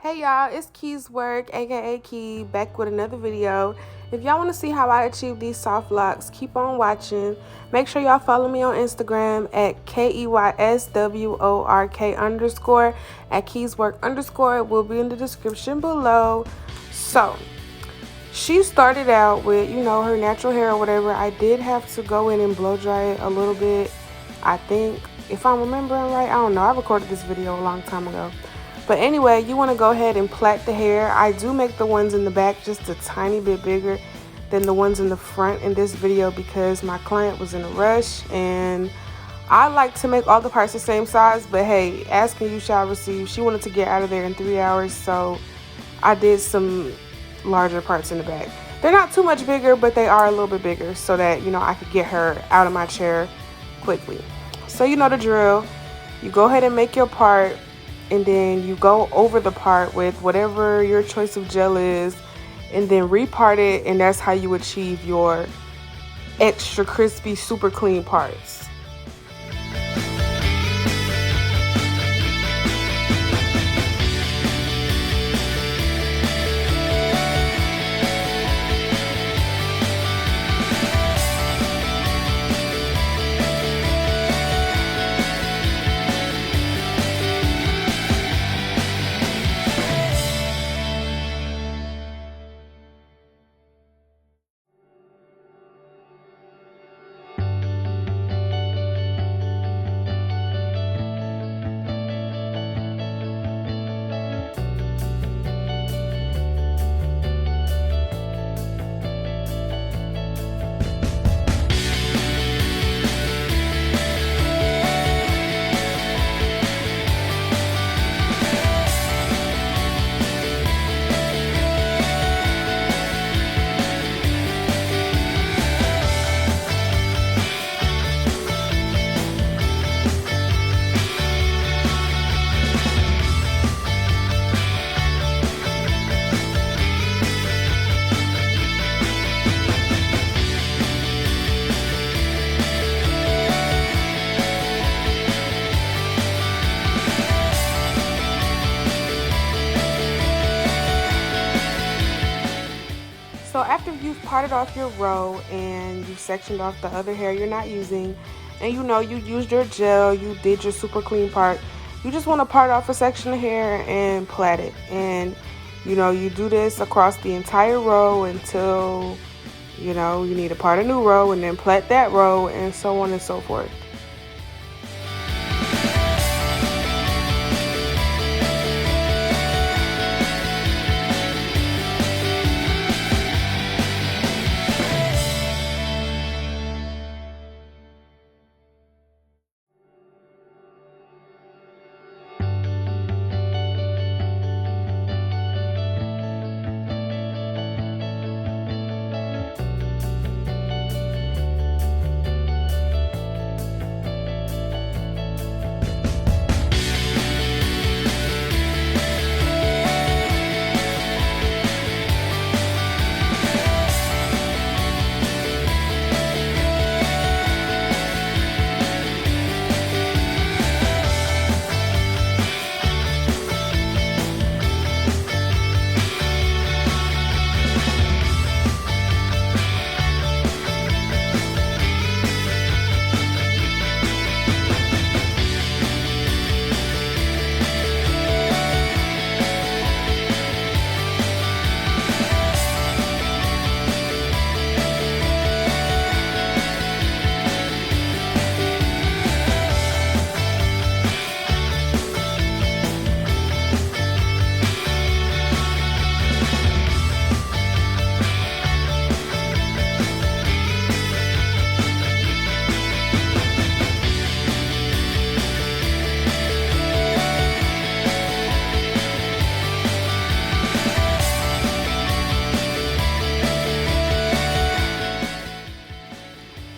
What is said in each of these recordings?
Hey y'all, it's Key's Work, aka Key, back with another video. If y'all want to see how I achieve these soft locks, keep on watching. Make sure y'all follow me on Instagram at KEYSWORK_ at Key's Work _ It will be in the description below. So she started out with, her natural hair or whatever. I did have to go in and blow dry it a little bit, I think, if I'm remembering right. I don't know, I recorded this video a long time ago. But anyway, you want to go ahead and plait the hair. I do make the ones in the back just a tiny bit bigger than the ones in the front in this video because my client was in a rush and I like to make all the parts the same size. But hey, asking you shall receive. She wanted to get out of there in 3 hours, so I did some larger parts in the back. They're not too much bigger, but they are a little bit bigger so that, I could get her out of my chair quickly. So you know the drill. You go ahead and make your part, and then you go over the part with whatever your choice of gel is, and then repart it, and that's how you achieve your extra crispy, super clean parts. So after you've parted off your row and you've sectioned off the other hair you're not using, and you used your gel, you did your super clean part, you just want to part off a section of hair and plait it. And you do this across the entire row until you need to part a new row, and then plait that row, and so on and so forth.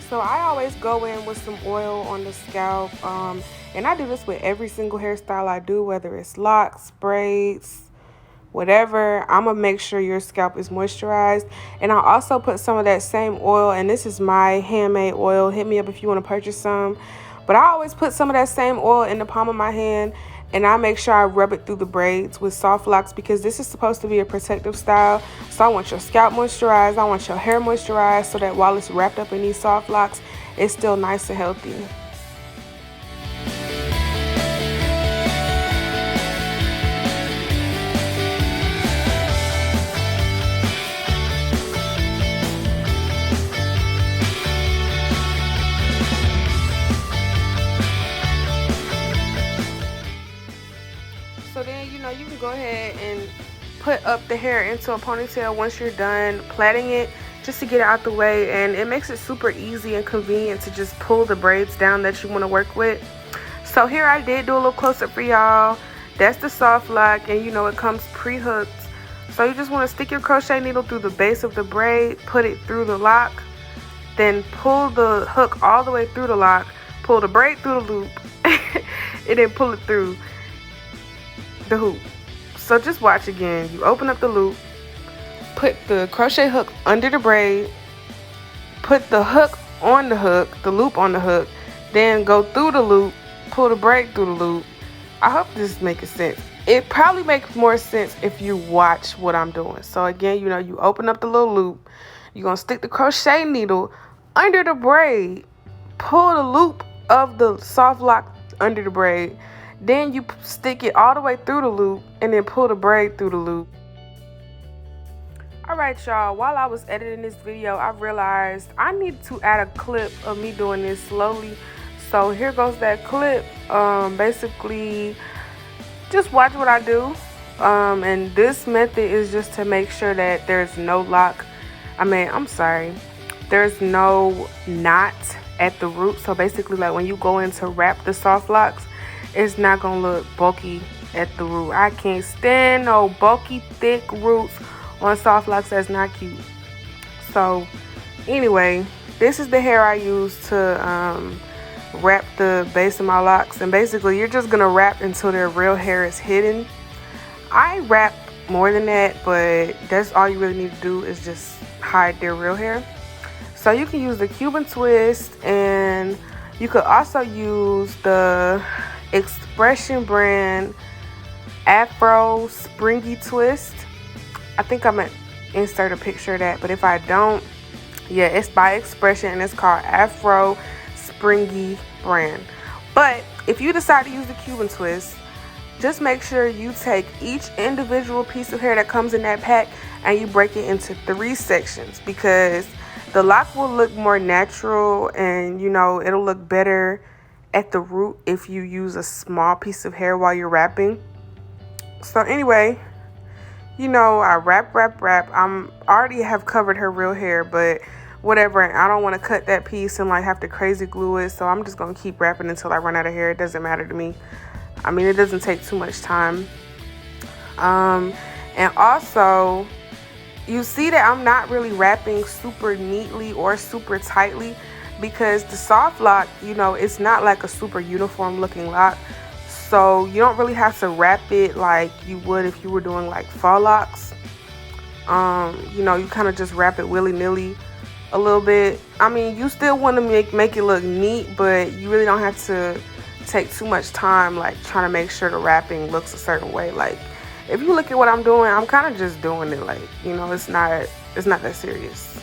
So I always go in with some oil on the scalp, and I do this with every single hairstyle I do, whether it's locks, braids, whatever. I'm gonna make sure your scalp is moisturized. And I also put some of that same oil, and this is my handmade oil. Hit me up if you want to purchase some. But I always put some of that same oil in the palm of my hand, and I make sure I rub it through the braids with soft locks because this is supposed to be a protective style. So I want your scalp moisturized, I want your hair moisturized, so that while it's wrapped up in these soft locks, it's still nice and healthy. So then, you know, you can go ahead and put up the hair into a ponytail once you're done plaiting it, just to get it out the way. And it makes it super easy and convenient to just pull the braids down that you want to work with. So here I did do a little close-up for y'all. That's the soft lock, and you know, it comes pre-hooked. So you just want to stick your crochet needle through the base of the braid, put it through the lock, then pull the hook all the way through the lock, pull the braid through the loop, and then pull it through the hoop. So just watch again. You open up the loop, put the crochet hook under the braid, put the hook on the hook, the loop on the hook, then go through the loop, pull the braid through the loop. I hope this is making sense. It probably makes more sense if you watch what I'm doing. So again, you know, you open up the little loop, you're gonna stick the crochet needle under the braid, pull the loop of the soft lock under the braid, then you stick it all the way through the loop and then pull the braid through the loop. Alright y'all, while I was editing this video, I realized I needed to add a clip of me doing this slowly. So here goes that clip. Basically, just watch what I do. And this method is just to make sure that there's no there's no knot at the root. So basically, like when you go in to wrap the soft locks, it's not gonna look bulky at the root. I can't stand no bulky, thick roots on soft locks. That's not cute. So anyway, this is the hair I use to wrap the base of my locks. And basically, you're just gonna wrap until their real hair is hidden. I wrap more than that, but that's all you really need to do is just hide their real hair. So you can use the Cuban twist, and you could also use the Expression brand Afro Springy Twist. I think I'm gonna insert a picture of that, but if I don't, yeah, it's by Expression and it's called Afro Springy brand. But if you decide to use the Cuban twist, just make sure you take each individual piece of hair that comes in that pack and you break it into 3 sections, because the lock will look more natural and, you know, it'll look better at the root if you use a small piece of hair while you're wrapping. So anyway, you know, I wrap. I already have covered her real hair, but whatever. I don't want to cut that piece and like have to crazy glue it. So I'm just going to keep wrapping until I run out of hair. It doesn't matter to me. I mean, it doesn't take too much time. And also, you see that I'm not really wrapping super neatly or super tightly, because the soft lock, you know, it's not like a super uniform looking lock. So you don't really have to wrap it like you would if you were doing like faux locks. You know, you kind of just wrap it willy-nilly a little bit. I mean, you still want to make it look neat, but you really don't have to take too much time like trying to make sure the wrapping looks a certain way. Like if you look at what I'm doing, I'm kind of just doing it, like, you know, it's not that serious.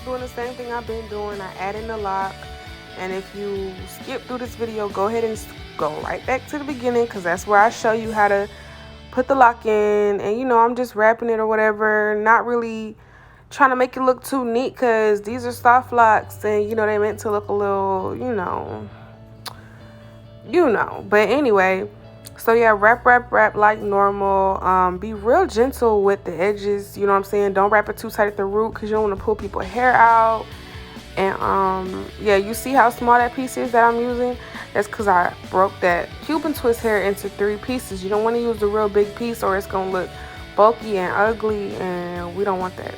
doing the same thing I've been doing. I add in the lock. And if you skip through this video, go ahead and go right back to the beginning, because that's where I show you how to put the lock in. And, you know, I'm just wrapping it or whatever. Not really trying to make it look too neat, because these are soft locks. And, you know, they meant to look a little, you know. But anyway, so yeah, wrap like normal. Be real gentle with the edges. You know what I'm saying? Don't wrap it too tight at the root, because you don't want to pull people's hair out. And yeah, you see how small that piece is that I'm using? That's because I broke that Cuban twist hair into 3 pieces. You don't want to use the real big piece, or it's gonna look bulky and ugly, and we don't want that.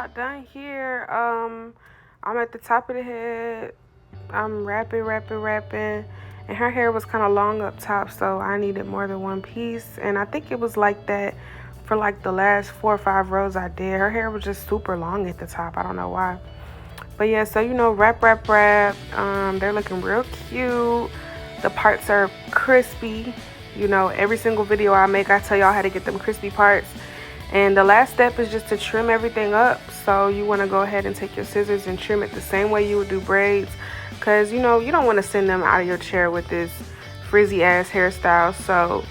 about done here. I'm at the top of the head. I'm wrapping, and her hair was kind of long up top, so I needed more than one piece. And I think it was like that for like the last 4 or 5 rows I did. Her hair was just super long at the top. I don't know why. But yeah, so you know, wrap. They're looking real cute. The parts are crispy. You know, every single video I make, I tell y'all how to get them crispy parts. And the last step is just to trim everything up. So you want to go ahead and take your scissors and trim it the same way you would do braids, because you know you don't want to send them out of your chair with this frizzy ass hairstyle. So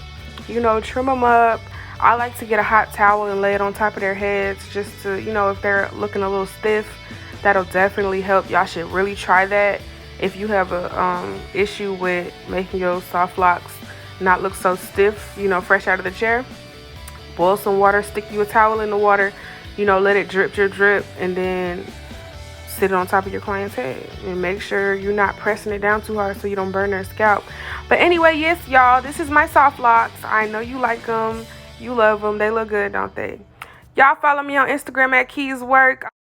you know, trim them up. I like to get a hot towel and lay it on top of their heads, just to, you know, if they're looking a little stiff, that'll definitely help. Y'all should really try that if you have a issue with making your soft locks not look so stiff, you know, fresh out of the chair. Boil some water, stick you a towel in the water, you know, let it drip, and then sit it on top of your client's head. And make sure you're not pressing it down too hard so you don't burn their scalp. But anyway, yes, y'all, this is my soft locks. I know you like them. You love them. They look good, don't they? Y'all follow me on Instagram at Keys Work.